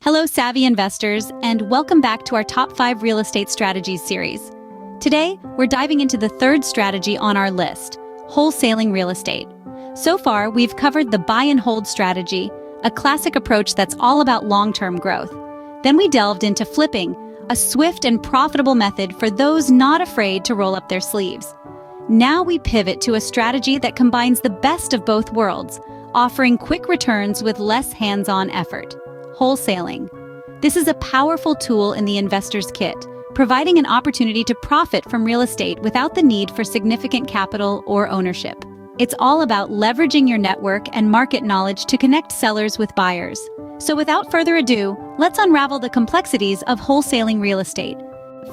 Hello, savvy investors, and welcome back to our Top 5 Real Estate Strategies series. Today, we're diving into the third strategy on our list, wholesaling real estate. So far, we've covered the buy and hold strategy, a classic approach that's all about long-term growth. Then we delved into flipping, a swift and profitable method for those not afraid to roll up their sleeves. Now we pivot to a strategy that combines the best of both worlds, offering quick returns with less hands-on effort. Wholesaling. This is a powerful tool in the investor's kit, providing an opportunity to profit from real estate without the need for significant capital or ownership. It's all about leveraging your network and market knowledge to connect sellers with buyers. So without further ado, let's unravel the complexities of wholesaling real estate.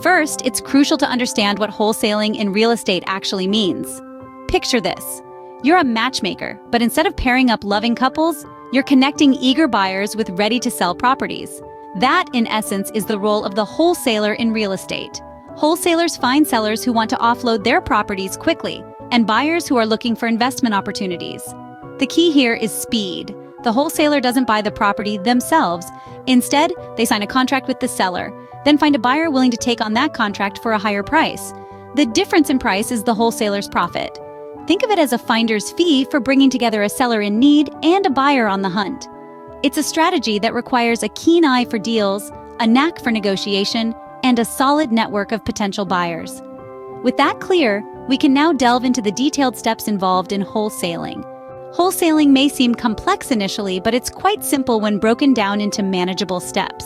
First, it's crucial to understand what wholesaling in real estate actually means. Picture this. You're a matchmaker, but instead of pairing up loving couples, you're connecting eager buyers with ready-to-sell properties. That, in essence, is the role of the wholesaler in real estate. Wholesalers find sellers who want to offload their properties quickly, and buyers who are looking for investment opportunities. The key here is speed. The wholesaler doesn't buy the property themselves. Instead, they sign a contract with the seller, then find a buyer willing to take on that contract for a higher price. The difference in price is the wholesaler's profit. Think of it as a finder's fee for bringing together a seller in need and a buyer on the hunt. It's a strategy that requires a keen eye for deals, a knack for negotiation, and a solid network of potential buyers. With that clear, we can now delve into the detailed steps involved in wholesaling. Wholesaling may seem complex initially, but it's quite simple when broken down into manageable steps.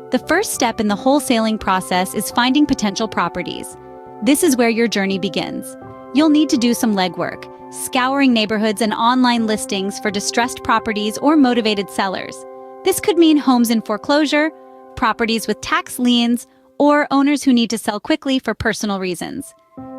The first step in the wholesaling process is finding potential properties. This is where your journey begins. You'll need to do some legwork, scouring neighborhoods and online listings for distressed properties or motivated sellers. This could mean homes in foreclosure, properties with tax liens, or owners who need to sell quickly for personal reasons.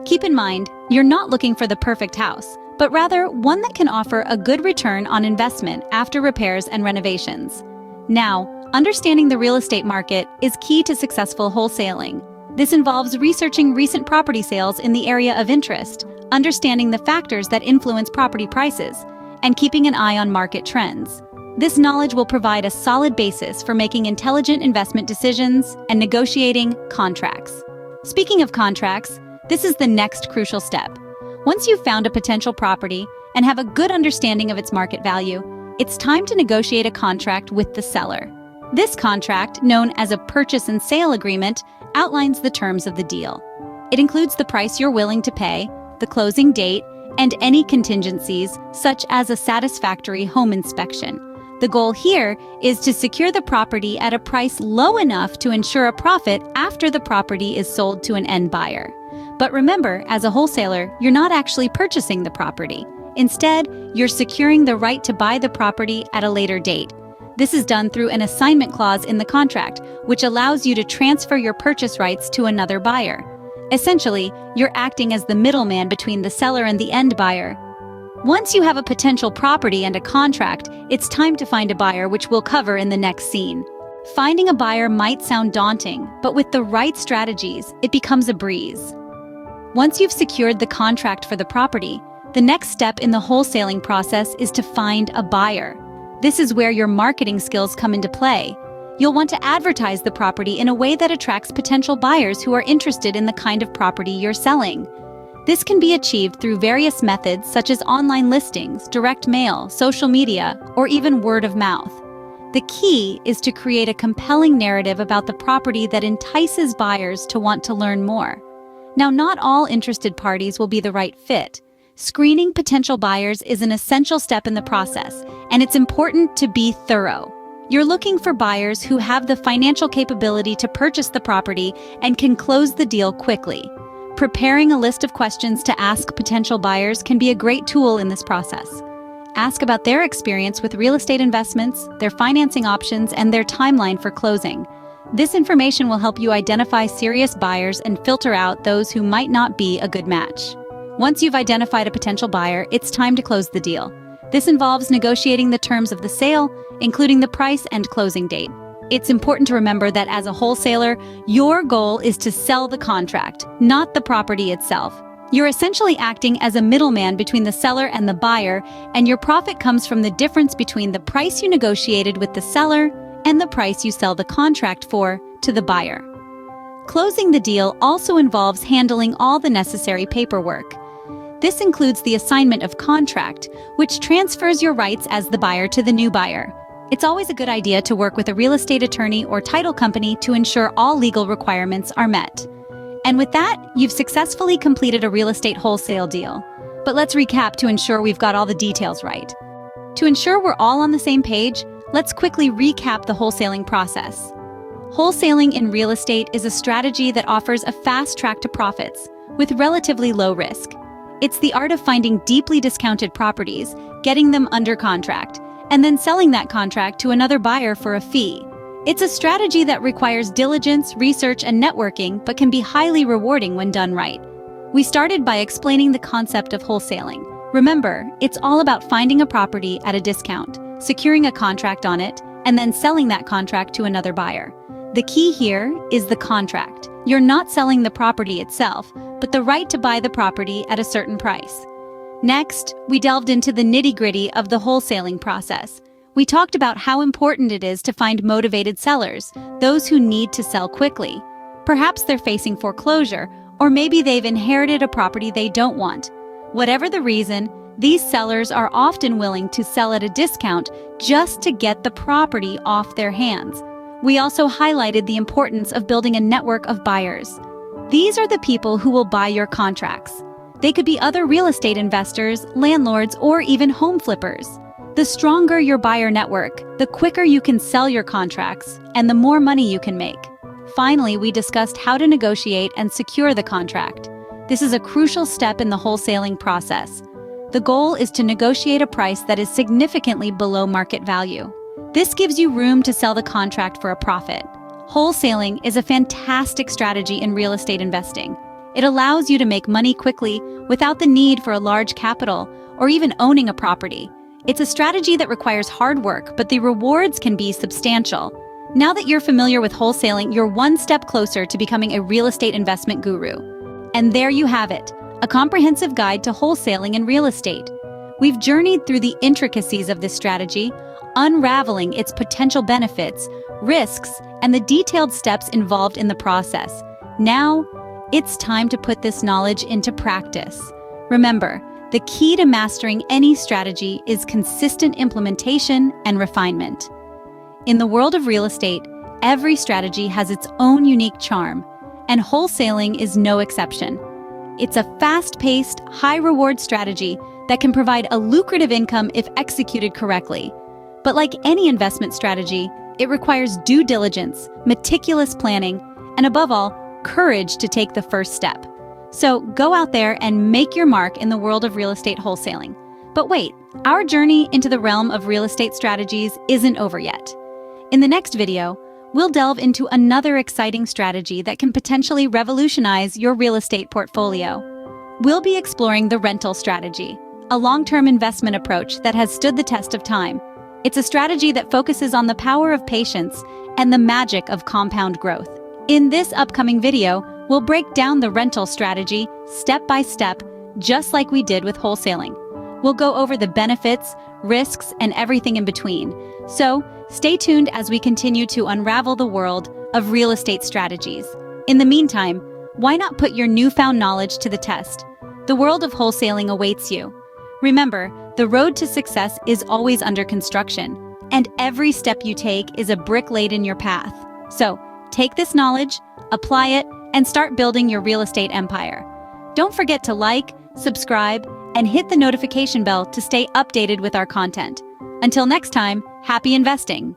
Keep in mind, you're not looking for the perfect house, but rather one that can offer a good return on investment after repairs and renovations. Now, understanding the real estate market is key to successful wholesaling. This involves researching recent property sales in the area of interest, understanding the factors that influence property prices, and keeping an eye on market trends. This knowledge will provide a solid basis for making intelligent investment decisions and negotiating contracts. Speaking of contracts, this is the next crucial step. Once you've found a potential property and have a good understanding of its market value, it's time to negotiate a contract with the seller. This contract, known as a purchase and sale agreement, outlines the terms of the deal. It includes the price you're willing to pay, the closing date, and any contingencies, such as a satisfactory home inspection. The goal here is to secure the property at a price low enough to ensure a profit after the property is sold to an end buyer. But remember, as a wholesaler, you're not actually purchasing the property. Instead, you're securing the right to buy the property at a later date. This is done through an assignment clause in the contract, which allows you to transfer your purchase rights to another buyer. Essentially, you're acting as the middleman between the seller and the end buyer. Once you have a potential property and a contract, it's time to find a buyer, which we'll cover in the next scene. Finding a buyer might sound daunting, but with the right strategies, it becomes a breeze. Once you've secured the contract for the property, the next step in the wholesaling process is to find a buyer. This is where your marketing skills come into play. You'll want to advertise the property in a way that attracts potential buyers who are interested in the kind of property you're selling. This can be achieved through various methods such as online listings, direct mail, social media, or even word of mouth. The key is to create a compelling narrative about the property that entices buyers to want to learn more. Now, not all interested parties will be the right fit. Screening potential buyers is an essential step in the process, and it's important to be thorough. You're looking for buyers who have the financial capability to purchase the property and can close the deal quickly. Preparing a list of questions to ask potential buyers can be a great tool in this process. Ask about their experience with real estate investments, their financing options, and their timeline for closing. This information will help you identify serious buyers and filter out those who might not be a good match. Once you've identified a potential buyer, it's time to close the deal. This involves negotiating the terms of the sale, including the price and closing date. It's important to remember that as a wholesaler, your goal is to sell the contract, not the property itself. You're essentially acting as a middleman between the seller and the buyer, and your profit comes from the difference between the price you negotiated with the seller and the price you sell the contract for to the buyer. Closing the deal also involves handling all the necessary paperwork. This includes the assignment of contract, which transfers your rights as the buyer to the new buyer. It's always a good idea to work with a real estate attorney or title company to ensure all legal requirements are met. And with that, you've successfully completed a real estate wholesale deal. But let's recap to ensure we've got all the details right. To ensure we're all on the same page, let's quickly recap the wholesaling process. Wholesaling in real estate is a strategy that offers a fast track to profits with relatively low risk. It's the art of finding deeply discounted properties, getting them under contract, and then selling that contract to another buyer for a fee. It's a strategy that requires diligence, research, and networking, but can be highly rewarding when done right. We started by explaining the concept of wholesaling. Remember, it's all about finding a property at a discount, securing a contract on it, and then selling that contract to another buyer. The key here is the contract. You're not selling the property itself, but the right to buy the property at a certain price. Next, we delved into the nitty-gritty of the wholesaling process. We talked about how important it is to find motivated sellers, those who need to sell quickly. Perhaps they're facing foreclosure, or maybe they've inherited a property they don't want. Whatever the reason, these sellers are often willing to sell at a discount just to get the property off their hands. We also highlighted the importance of building a network of buyers. These are the people who will buy your contracts. They could be other real estate investors, landlords, or even home flippers. The stronger your buyer network, the quicker you can sell your contracts, and the more money you can make. Finally, we discussed how to negotiate and secure the contract. This is a crucial step in the wholesaling process. The goal is to negotiate a price that is significantly below market value. This gives you room to sell the contract for a profit. Wholesaling is a fantastic strategy in real estate investing. It allows you to make money quickly without the need for a large capital or even owning a property. It's a strategy that requires hard work, but the rewards can be substantial. Now that you're familiar with wholesaling, you're one step closer to becoming a real estate investment guru. And there you have it, a comprehensive guide to wholesaling in real estate. We've journeyed through the intricacies of this strategy, unraveling its potential benefits, risks, and the detailed steps involved in the process. Now, it's time to put this knowledge into practice. Remember, the key to mastering any strategy is consistent implementation and refinement. In the world of real estate, every strategy has its own unique charm, and wholesaling is no exception. It's a fast-paced, high-reward strategy that can provide a lucrative income if executed correctly. But like any investment strategy, it requires due diligence, meticulous planning, and above all, courage to take the first step. So go out there and make your mark in the world of real estate wholesaling. But wait, our journey into the realm of real estate strategies isn't over yet. In the next video, we'll delve into another exciting strategy that can potentially revolutionize your real estate portfolio. We'll be exploring the rental strategy, a long-term investment approach that has stood the test of time. It's a strategy that focuses on the power of patience and the magic of compound growth. In this upcoming video, we'll break down the rental strategy step by step, just like we did with wholesaling. We'll go over the benefits, risks, and everything in between. So, stay tuned as we continue to unravel the world of real estate strategies. In the meantime, why not put your newfound knowledge to the test? The world of wholesaling awaits you. Remember, the road to success is always under construction, and every step you take is a brick laid in your path. So, take this knowledge, apply it, and start building your real estate empire. Don't forget to like, subscribe, and hit the notification bell to stay updated with our content. Until next time, happy investing!